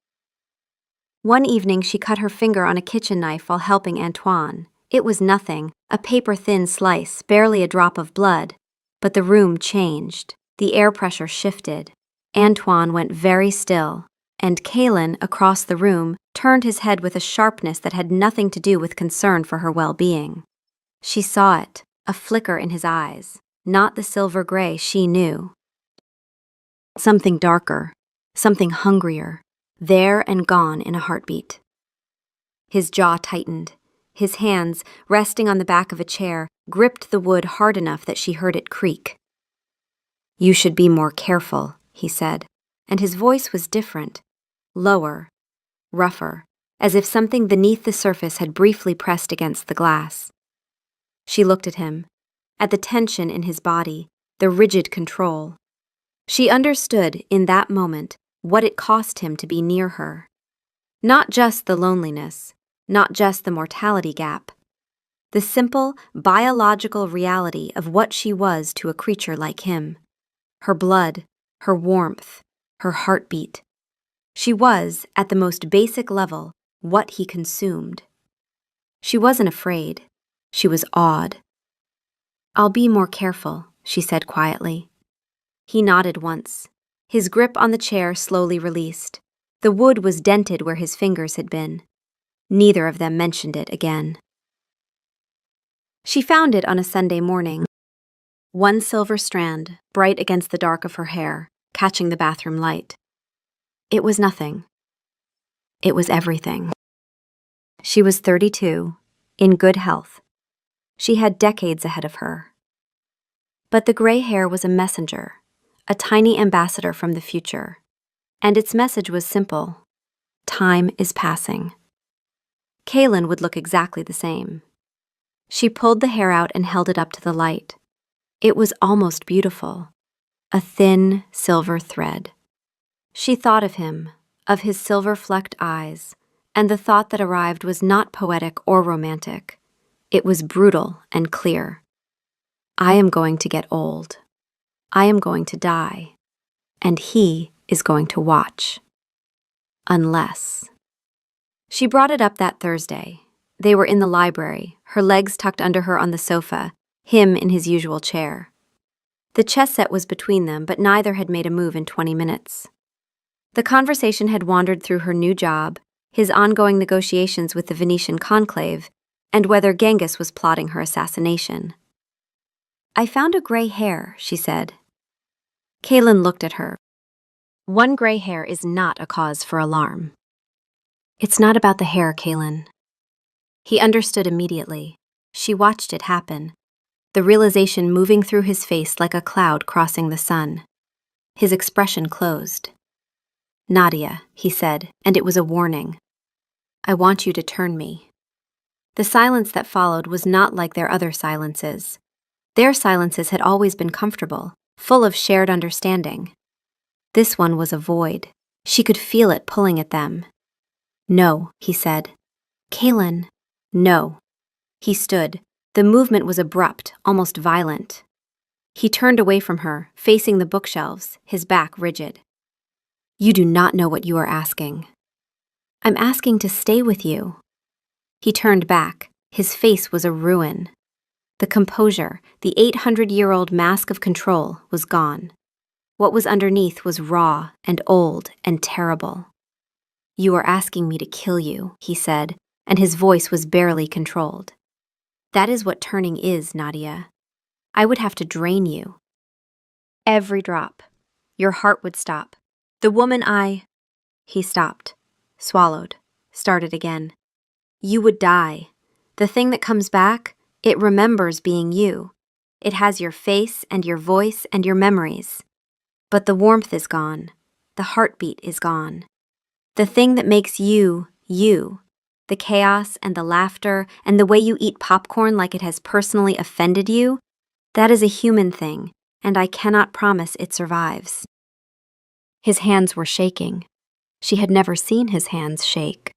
One evening she cut her finger on a kitchen knife while helping Antoine. It was nothing, a paper-thin slice, barely a drop of blood. But the room changed. The air pressure shifted. Antoine went very still, and Kaylin, across the room, turned his head with a sharpness that had nothing to do with concern for her well-being. She saw it, a flicker in his eyes, not the silver gray she knew. Something darker, something hungrier, there and gone in a heartbeat. His jaw tightened. His hands, resting on the back of a chair, gripped the wood hard enough that she heard it creak. "You should be more careful," he said, and his voice was different, lower, rougher, as if something beneath the surface had briefly pressed against the glass. She looked at him, at the tension in his body, the rigid control. She understood, in that moment, what it cost him to be near her. Not just the loneliness, not just the mortality gap. The simple, biological reality of what she was to a creature like him. Her blood, her warmth, her heartbeat. She was, at the most basic level, what he consumed. She wasn't afraid. She was awed. "I'll be more careful," she said quietly. He nodded once. His grip on the chair slowly released. The wood was dented where his fingers had been. Neither of them mentioned it again. She found it on a Sunday morning. One silver strand, bright against the dark of her hair, catching the bathroom light. It was nothing. It was everything. She was 32, in good health. She had decades ahead of her. But the gray hair was a messenger, a tiny ambassador from the future. And its message was simple. Time is passing. Kaylin would look exactly the same. She pulled the hair out and held it up to the light. It was almost beautiful. A thin, silver thread. She thought of him, of his silver-flecked eyes, and the thought that arrived was not poetic or romantic. It was brutal and clear. I am going to get old. I am going to die. And he is going to watch. Unless. She brought it up that Thursday. They were in the library, her legs tucked under her on the sofa, him in his usual chair. The chess set was between them, but neither had made a move in 20 minutes. The conversation had wandered through her new job, his ongoing negotiations with the Venetian conclave, and whether Genghis was plotting her assassination. "I found a gray hair," she said. Kaylin looked at her. One gray hair is not a cause for alarm. "It's not about the hair, Kaylin." He understood immediately. She watched it happen, the realization moving through his face like a cloud crossing the sun. His expression closed. "Nadia," he said, and it was a warning. "I want you to turn me." The silence that followed was not like their other silences. Their silences had always been comfortable, full of shared understanding. This one was a void. She could feel it pulling at them. "No," he said. "Kaylin." "No." He stood. The movement was abrupt, almost violent. He turned away from her, facing the bookshelves, his back rigid. "You do not know what you are asking." "I'm asking to stay with you." He turned back. His face was a ruin. The composure, the 800-year-old mask of control, was gone. What was underneath was raw and old and terrible. "You are asking me to kill you," he said, and his voice was barely controlled. "That is what turning is, Nadia. I would have to drain you. Every drop. Your heart would stop. The woman He stopped, swallowed, started again. "You would die. The thing that comes back, it remembers being you. It has your face and your voice and your memories. But the warmth is gone. The heartbeat is gone. The thing that makes you, you. The chaos and the laughter and the way you eat popcorn like it has personally offended you, that is a human thing, and I cannot promise it survives." His hands were shaking. She had never seen his hands shake.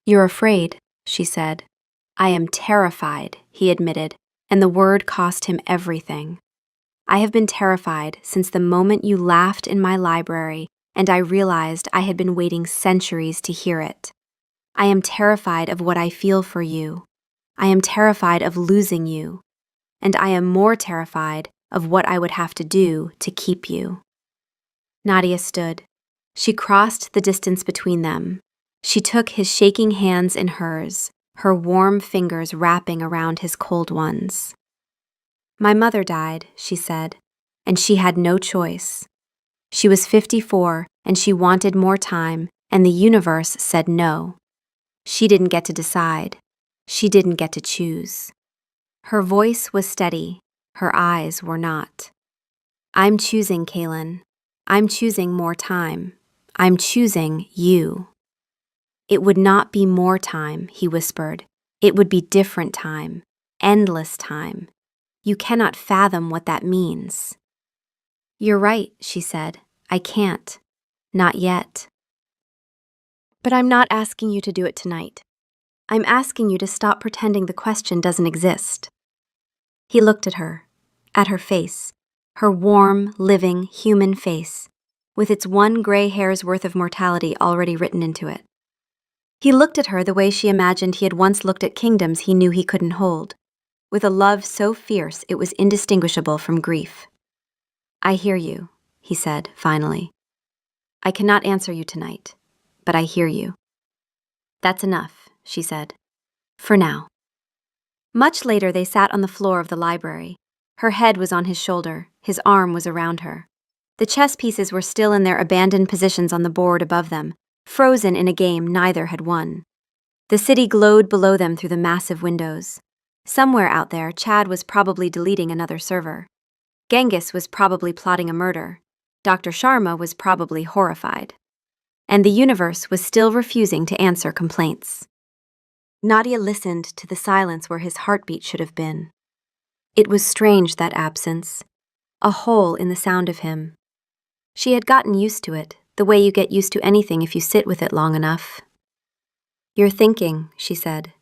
You're afraid, she said. I am terrified, he admitted, and the word cost him everything. I have been terrified since the moment you laughed in my library and I realized I had been waiting centuries to hear it. I am terrified of what I feel for you. I am terrified of losing you. And I am more terrified of what I would have to do to keep you. Nadia stood. She crossed the distance between them. She took his shaking hands in hers, her warm fingers wrapping around his cold ones. My mother died, she said, and she had no choice. She was 54 and she wanted more time, and the universe said no. She didn't get to decide. She didn't get to choose. Her voice was steady. Her eyes were not. I'm choosing, Kaylin. I'm choosing more time. I'm choosing you. It would not be more time, he whispered. It would be different time. Endless time. You cannot fathom what that means. You're right, she said. I can't. Not yet. But I'm not asking you to do it tonight. I'm asking you to stop pretending the question doesn't exist. He looked at her face, her warm, living, human face, with its one gray hair's worth of mortality already written into it. He looked at her the way she imagined he had once looked at kingdoms he knew he couldn't hold, with a love so fierce it was indistinguishable from grief. I hear you, he said, finally. I cannot answer you tonight, but I hear you. That's enough, she said. For now. Much later, they sat on the floor of the library. Her head was on his shoulder, his arm was around her. The chess pieces were still in their abandoned positions on the board above them, frozen in a game neither had won. The city glowed below them through the massive windows. Somewhere out there, Chad was probably deleting another server. Genghis was probably plotting a murder. Dr. Sharma was probably horrified. And the universe was still refusing to answer complaints. Nadia listened to the silence where his heartbeat should have been. It was strange, that absence, a hole in the sound of him. She had gotten used to it, the way you get used to anything if you sit with it long enough. You're thinking, she said.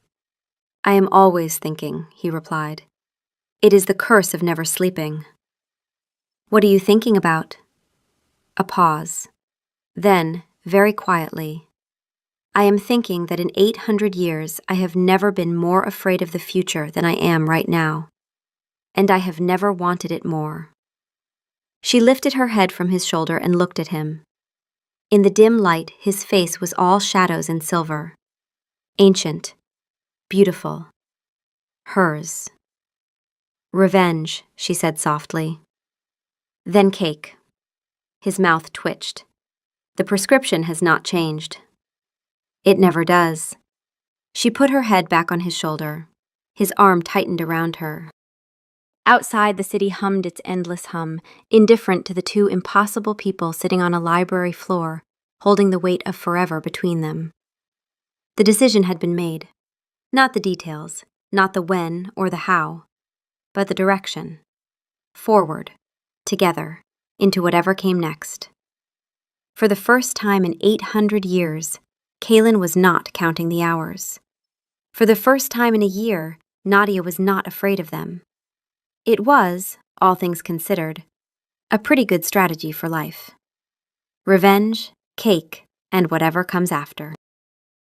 I am always thinking, he replied. It is the curse of never sleeping. What are you thinking about? A pause. Then, very quietly, I am thinking that in 800 years I have never been more afraid of the future than I am right now. And I have never wanted it more. She lifted her head from his shoulder and looked at him. In the dim light, his face was all shadows and silver. Ancient. Beautiful. Hers. Revenge, she said softly. Then cake. His mouth twitched. The prescription has not changed. It never does. She put her head back on his shoulder. His arm tightened around her. Outside, the city hummed its endless hum, indifferent to the two impossible people sitting on a library floor, holding the weight of forever between them. The decision had been made. Not the details, not the when or the how, but the direction. Forward, together, into whatever came next. For the first time in 800 years, Kaylin was not counting the hours. For the first time in a year, Nadia was not afraid of them. It was, all things considered, a pretty good strategy for life. Revenge, cake, and whatever comes after.